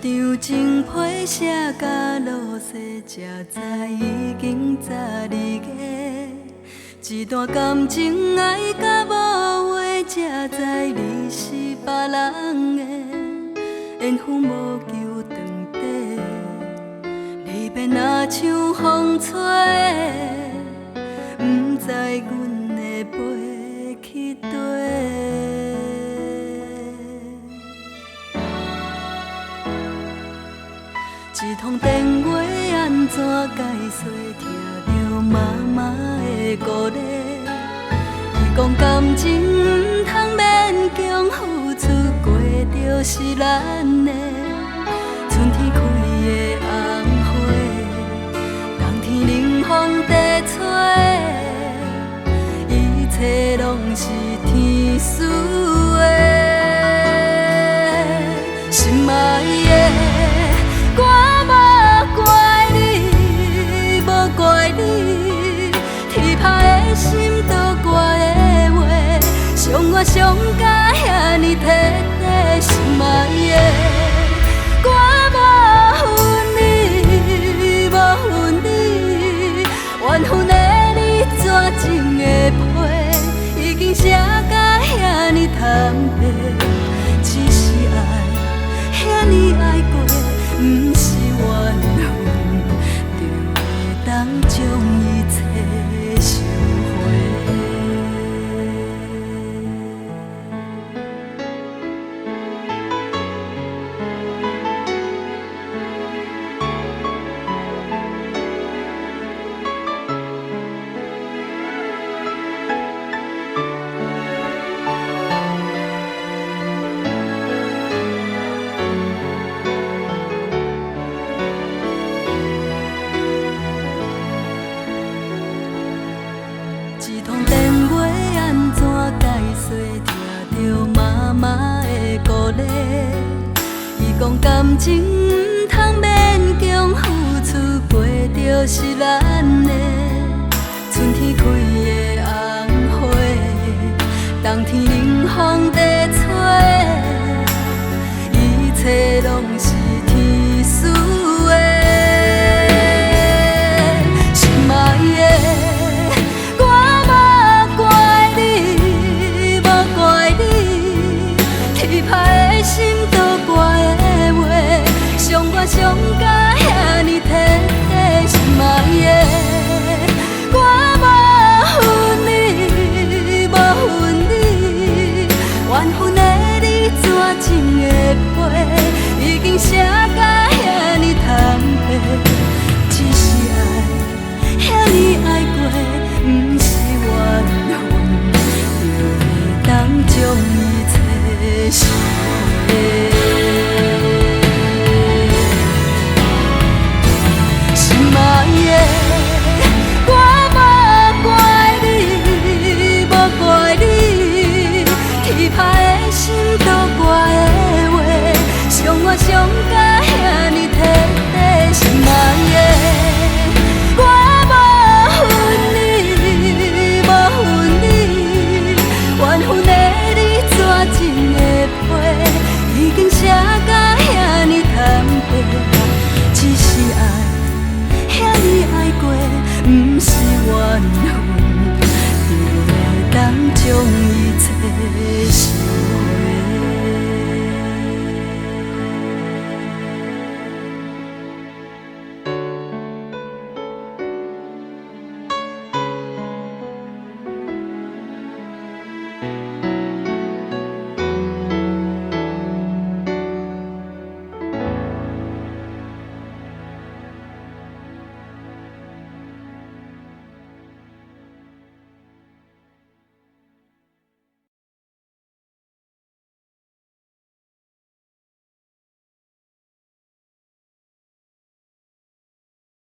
张情批写甲落雪，才知已经12月。一段感情爱甲无话，才知你是别人的。缘分无求长地，离别若像风吹，不知阮会飞去佗。一通电话安怎解说？听着妈妈的鼓励，伊讲感情不通勉强付出，过就是咱的。春天开的红花，冬天冷风地吹，一切拢是天赐的。心爱的。我无怪你，无怪你，天拍的心倒怪的话，伤我伤甲遐尼彻底，心爱的，我无恨你，无恨你，缘分的你绝情的批，已经写甲遐尼坦白，只是爱遐尼爱过。不是缘分，就会当将一切收回。一通电话安怎解说？听着妈妈的鼓励，伊讲感情不通勉强付出，过就是咱的。春天开的红花，冬天冷风地吹，一切拢是天赐的。心爱的。拍的心倒怪的话，伤我伤甲遐尼彻底，心爱的，我无恨你，无恨你，缘分的你绝情的批，已经写甲遐尼坦白，只是爱遐尼爱过，不是缘分，就会当将一切。